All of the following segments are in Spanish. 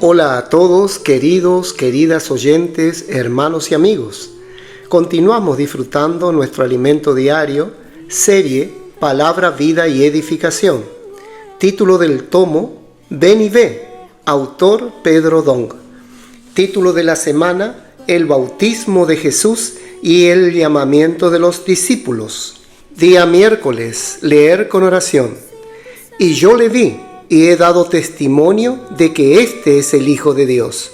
Hola a todos, queridas oyentes, hermanos y amigos. Continuamos disfrutando nuestro alimento diario, serie Palabra, Vida y Edificación. Título del tomo, Ven y Ve, autor Pedro Dong. Título de la semana, El bautismo de Jesús y el llamamiento de los discípulos. Día miércoles, leer con oración. Y yo le vi y he dado testimonio de que este es el Hijo de Dios.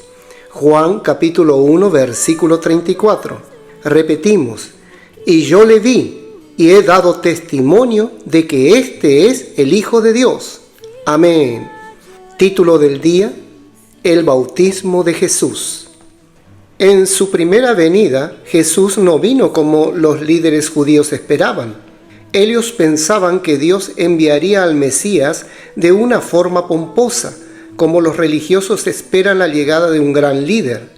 Juan capítulo 1, versículo 34. Repetimos, y yo le vi y he dado testimonio de que este es el Hijo de Dios. Amén. Título del día, El bautismo de Jesús. En su primera venida, Jesús no vino como los líderes judíos esperaban. Ellos pensaban que Dios enviaría al Mesías de una forma pomposa, como los religiosos esperan la llegada de un gran líder.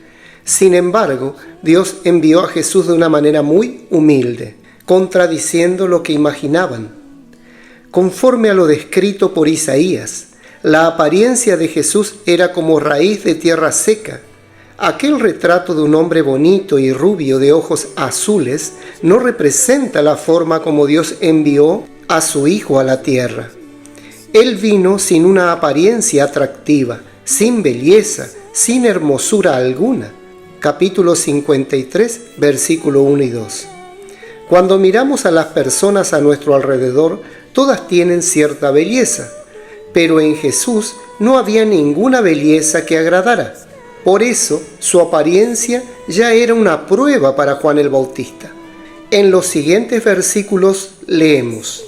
Sin embargo, Dios envió a Jesús de una manera muy humilde, contradiciendo lo que imaginaban. Conforme a lo descrito por Isaías, la apariencia de Jesús era como raíz de tierra seca. Aquel retrato de un hombre bonito y rubio de ojos azules no representa la forma como Dios envió a su Hijo a la tierra. Él vino sin una apariencia atractiva, sin belleza, sin hermosura alguna. Capítulo 53, versículo 1 y 2. Cuando miramos a las personas a nuestro alrededor, todas tienen cierta belleza, pero en Jesús no había ninguna belleza que agradara. Por eso, su apariencia ya era una prueba para Juan el Bautista. En los siguientes versículos leemos: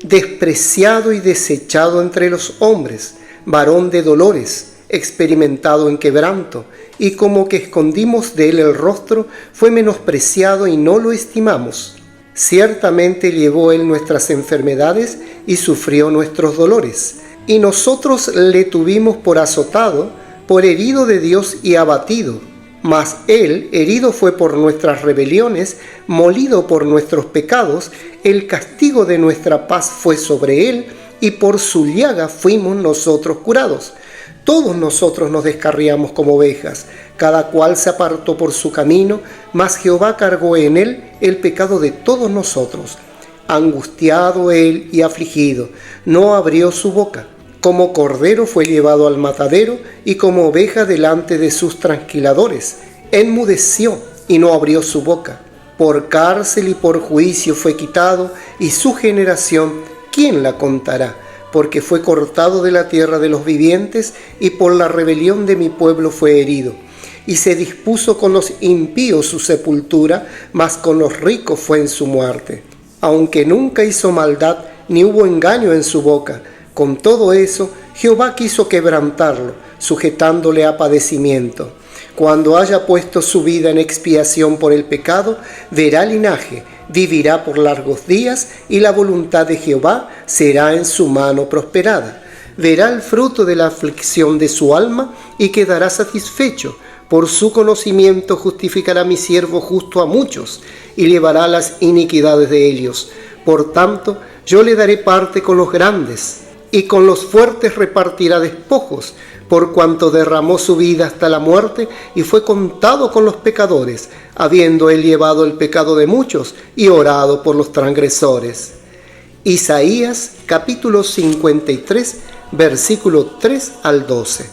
despreciado y desechado entre los hombres, varón de dolores, experimentado en quebranto, y como que escondimos de él el rostro, fue menospreciado y no lo estimamos. Ciertamente llevó él nuestras enfermedades y sufrió nuestros dolores, y nosotros le tuvimos por azotado, por herido de Dios y abatido. Mas él herido fue por nuestras rebeliones, molido por nuestros pecados, el castigo de nuestra paz fue sobre él, y por su llaga fuimos nosotros curados. Todos nosotros nos descarriamos como ovejas, cada cual se apartó por su camino, mas Jehová cargó en él el pecado de todos nosotros. Angustiado él y afligido, no abrió su boca. Como cordero fue llevado al matadero, y como oveja delante de sus trasquiladores. Enmudeció y no abrió su boca. Por cárcel y por juicio fue quitado, y su generación, ¿quién la contará? Porque fue cortado de la tierra de los vivientes, y por la rebelión de mi pueblo fue herido. Y se dispuso con los impíos su sepultura, mas con los ricos fue en su muerte. Aunque nunca hizo maldad, ni hubo engaño en su boca. Con todo eso, Jehová quiso quebrantarlo, sujetándole a padecimiento. Cuando haya puesto su vida en expiación por el pecado, verá linaje, vivirá por largos días, y la voluntad de Jehová será en su mano prosperada. Verá el fruto de la aflicción de su alma, y quedará satisfecho. Por su conocimiento justificará mi siervo justo a muchos, y llevará las iniquidades de ellos. Por tanto, yo le daré parte con los grandes, y con los fuertes repartirá despojos, por cuanto derramó su vida hasta la muerte y fue contado con los pecadores, habiendo él llevado el pecado de muchos y orado por los transgresores. Isaías capítulo 53, versículo 3 al 12.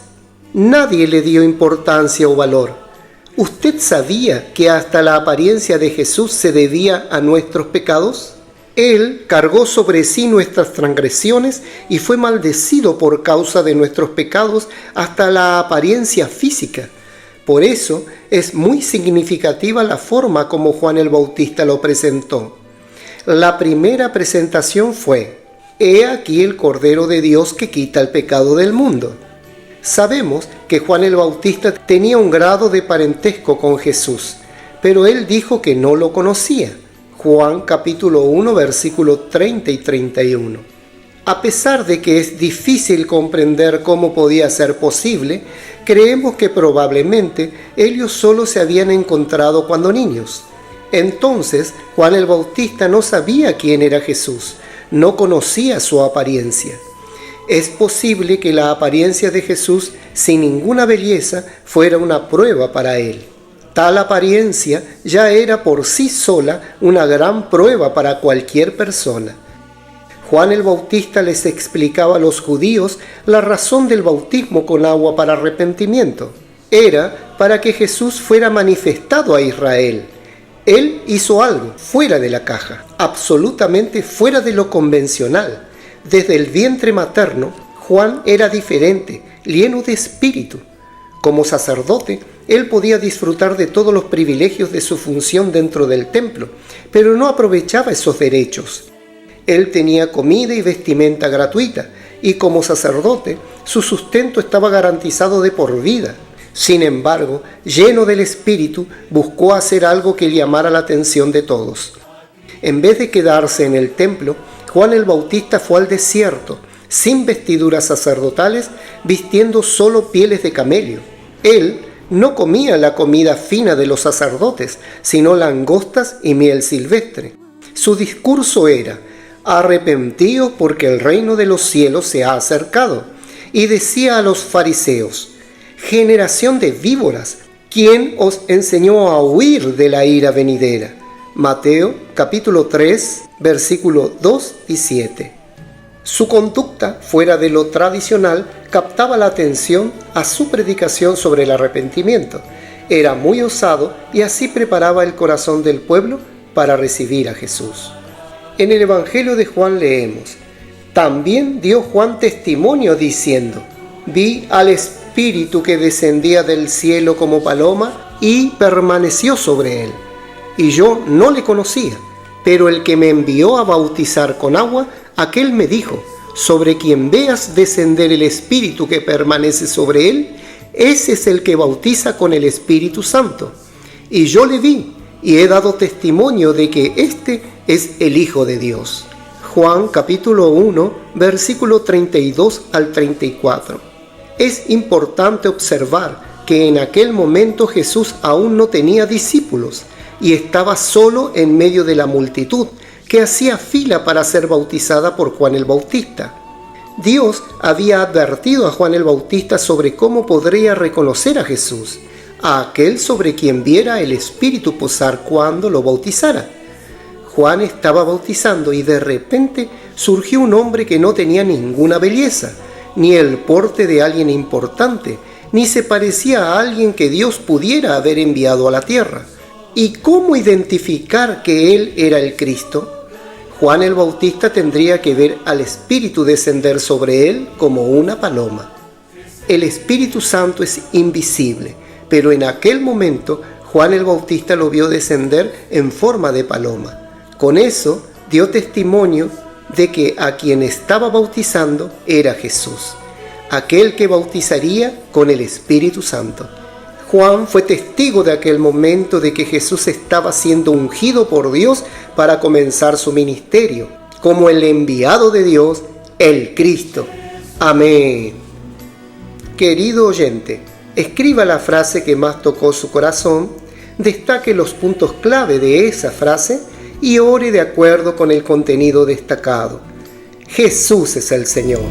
Nadie le dio importancia o valor. ¿Usted sabía que hasta la apariencia de Jesús se debía a nuestros pecados? Él cargó sobre sí nuestras transgresiones y fue maldecido por causa de nuestros pecados hasta la apariencia física. Por eso es muy significativa la forma como Juan el Bautista lo presentó. La primera presentación fue: He aquí el Cordero de Dios que quita el pecado del mundo. Sabemos que Juan el Bautista tenía un grado de parentesco con Jesús, pero él dijo que no lo conocía. Juan capítulo 1, versículos 30 y 31. A pesar de que es difícil comprender cómo podía ser posible, creemos que probablemente ellos solo se habían encontrado cuando niños. Entonces, Juan el Bautista no sabía quién era Jesús, no conocía su apariencia. Es posible que la apariencia de Jesús sin ninguna belleza fuera una prueba para él. Tal apariencia ya era por sí sola una gran prueba para cualquier persona. Juan el Bautista les explicaba a los judíos la razón del bautismo con agua para arrepentimiento. Era para que Jesús fuera manifestado a Israel. Él hizo algo fuera de la caja, absolutamente fuera de lo convencional. Desde el vientre materno, Juan era diferente, lleno de espíritu. Como sacerdote, él podía disfrutar de todos los privilegios de su función dentro del templo, pero no aprovechaba esos derechos. Él tenía comida y vestimenta gratuita, y como sacerdote, su sustento estaba garantizado de por vida. Sin embargo, lleno del Espíritu, buscó hacer algo que llamara la atención de todos. En vez de quedarse en el templo, Juan el Bautista fue al desierto, sin vestiduras sacerdotales, vistiendo solo pieles de camello. Él no comía la comida fina de los sacerdotes, sino langostas y miel silvestre. Su discurso era: arrepentíos porque el reino de los cielos se ha acercado. Y decía a los fariseos: generación de víboras, ¿quién os enseñó a huir de la ira venidera? Mateo capítulo 3, versículos 2 y 7. Su conducta, fuera de lo tradicional, captaba la atención a su predicación sobre el arrepentimiento. Era muy osado y así preparaba el corazón del pueblo para recibir a Jesús. En el Evangelio de Juan leemos: también dio Juan testimonio diciendo: vi al Espíritu que descendía del cielo como paloma y permaneció sobre él. Y yo no le conocía, pero el que me envió a bautizar con agua, aquel me dijo: sobre quien veas descender el Espíritu que permanece sobre él, ese es el que bautiza con el Espíritu Santo. Y yo le vi y he dado testimonio de que este es el Hijo de Dios. Juan capítulo 1, versículo 32 al 34. Es importante observar que en aquel momento Jesús aún no tenía discípulos y estaba solo en medio de la multitud que hacía fila para ser bautizada por Juan el Bautista. Dios había advertido a Juan el Bautista sobre cómo podría reconocer a Jesús, a aquel sobre quien viera el Espíritu posar cuando lo bautizara. Juan estaba bautizando y de repente surgió un hombre que no tenía ninguna belleza, ni el porte de alguien importante, ni se parecía a alguien que Dios pudiera haber enviado a la tierra. ¿Y cómo identificar que él era el Cristo? Juan el Bautista tendría que ver al Espíritu descender sobre él como una paloma. El Espíritu Santo es invisible, pero en aquel momento Juan el Bautista lo vio descender en forma de paloma. Con eso dio testimonio de que a quien estaba bautizando era Jesús, aquel que bautizaría con el Espíritu Santo. Juan fue testigo de aquel momento de que Jesús estaba siendo ungido por Dios para comenzar su ministerio, como el enviado de Dios, el Cristo. Amén. Querido oyente, escriba la frase que más tocó su corazón, destaque los puntos clave de esa frase y ore de acuerdo con el contenido destacado. Jesús es el Señor.